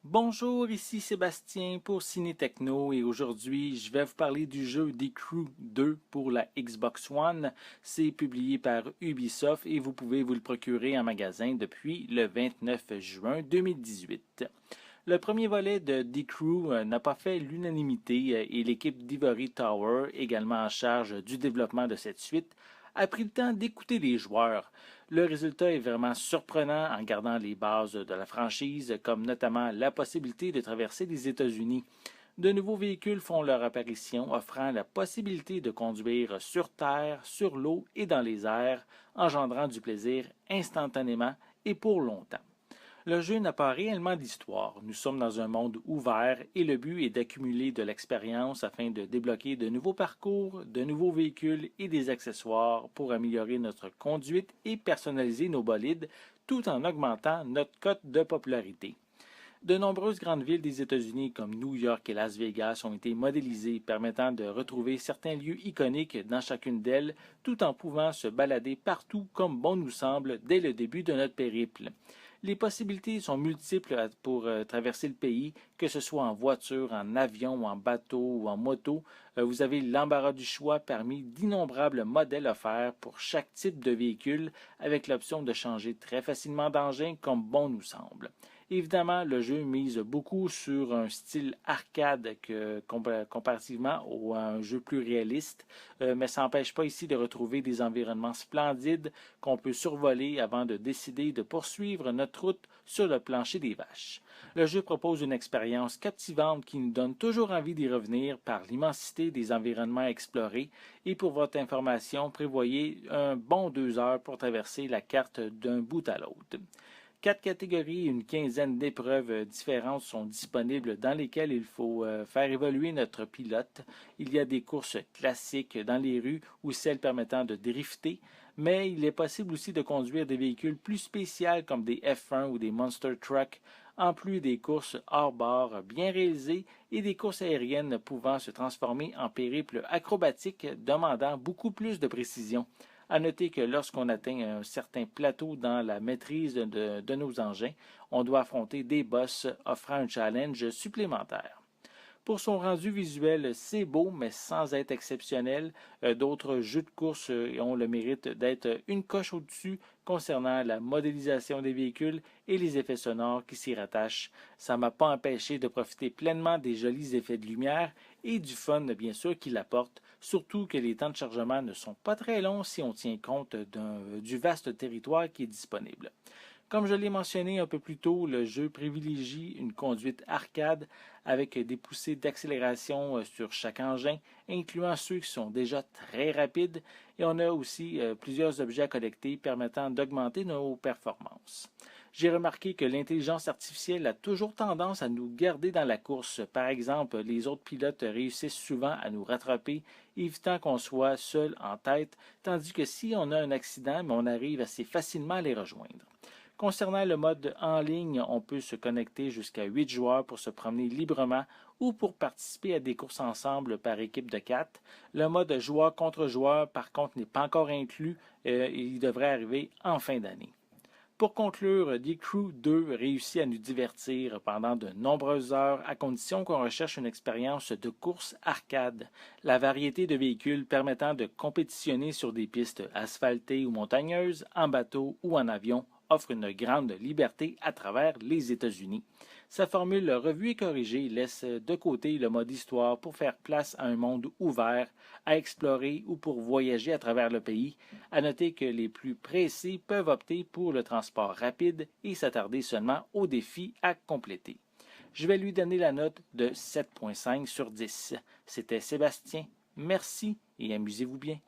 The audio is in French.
Bonjour, ici Sébastien pour Ciné Techno et aujourd'hui je vais vous parler du jeu The Crew 2 pour la Xbox One. C'est publié par Ubisoft et vous pouvez vous le procurer en magasin depuis le 29 juin 2018. Le premier volet de The Crew n'a pas fait l'unanimité et l'équipe d'Ivory Tower, également en charge du développement de cette suite, a pris le temps d'écouter les joueurs. Le résultat est vraiment surprenant en gardant les bases de la franchise, comme notamment la possibilité de traverser les États-Unis. De nouveaux véhicules font leur apparition, offrant la possibilité de conduire sur terre, sur l'eau et dans les airs, engendrant du plaisir instantanément et pour longtemps. Le jeu n'a pas réellement d'histoire. Nous sommes dans un monde ouvert et le but est d'accumuler de l'expérience afin de débloquer de nouveaux parcours, de nouveaux véhicules et des accessoires pour améliorer notre conduite et personnaliser nos bolides tout en augmentant notre cote de popularité. De nombreuses grandes villes des États-Unis comme New York et Las Vegas ont été modélisées, permettant de retrouver certains lieux iconiques dans chacune d'elles, tout en pouvant se balader partout comme bon nous semble dès le début de notre périple. Les possibilités sont multiples pour traverser le pays, que ce soit en voiture, en avion, en bateau ou en moto. Vous avez l'embarras du choix parmi d'innombrables modèles offerts pour chaque type de véhicule, avec l'option de changer très facilement d'engin comme bon nous semble. Évidemment, le jeu mise beaucoup sur un style arcade comparativement à un jeu plus réaliste, mais ça n'empêche pas ici de retrouver des environnements splendides qu'on peut survoler avant de décider de poursuivre notre route sur le plancher des vaches. Le jeu propose une expérience captivante qui nous donne toujours envie d'y revenir par l'immensité des environnements explorés et pour votre information, prévoyez un bon 2 heures pour traverser la carte d'un bout à l'autre. 4 catégories et une quinzaine d'épreuves différentes sont disponibles dans lesquelles il faut faire évoluer notre pilote. Il y a des courses classiques dans les rues ou celles permettant de drifter, mais il est possible aussi de conduire des véhicules plus spéciaux comme des F1 ou des Monster Truck, en plus des courses hors bord bien réalisées et des courses aériennes pouvant se transformer en périples acrobatiques demandant beaucoup plus de précision. À noter que lorsqu'on atteint un certain plateau dans la maîtrise de nos engins, on doit affronter des boss offrant un challenge supplémentaire. Pour son rendu visuel, c'est beau, mais sans être exceptionnel. D'autres jeux de course ont le mérite d'être une coche au-dessus concernant la modélisation des véhicules et les effets sonores qui s'y rattachent. Ça ne m'a pas empêché de profiter pleinement des jolis effets de lumière et du fun, bien sûr, qu'il apporte, surtout que les temps de chargement ne sont pas très longs si on tient compte du vaste territoire qui est disponible. Comme je l'ai mentionné un peu plus tôt, le jeu privilégie une conduite arcade avec des poussées d'accélération sur chaque engin, incluant ceux qui sont déjà très rapides, et on a aussi plusieurs objets à collecter permettant d'augmenter nos performances. J'ai remarqué que l'intelligence artificielle a toujours tendance à nous garder dans la course. Par exemple, les autres pilotes réussissent souvent à nous rattraper, évitant qu'on soit seul en tête, tandis que si on a un accident, on arrive assez facilement à les rejoindre. Concernant le mode en ligne, on peut se connecter jusqu'à 8 joueurs pour se promener librement ou pour participer à des courses ensemble par équipe de 4. Le mode joueur contre joueur, par contre, n'est pas encore inclus et il devrait arriver en fin d'année. Pour conclure, The Crew 2 réussit à nous divertir pendant de nombreuses heures à condition qu'on recherche une expérience de course arcade. La variété de véhicules permettant de compétitionner sur des pistes asphaltées ou montagneuses, en bateau ou en avion offre une grande liberté à travers les États-Unis. Sa formule revue et corrigée laisse de côté le mode histoire pour faire place à un monde ouvert, à explorer ou pour voyager à travers le pays. À noter que les plus pressés peuvent opter pour le transport rapide et s'attarder seulement aux défis à compléter. Je vais lui donner la note de 7,5 sur 10. C'était Sébastien. Merci et amusez-vous bien.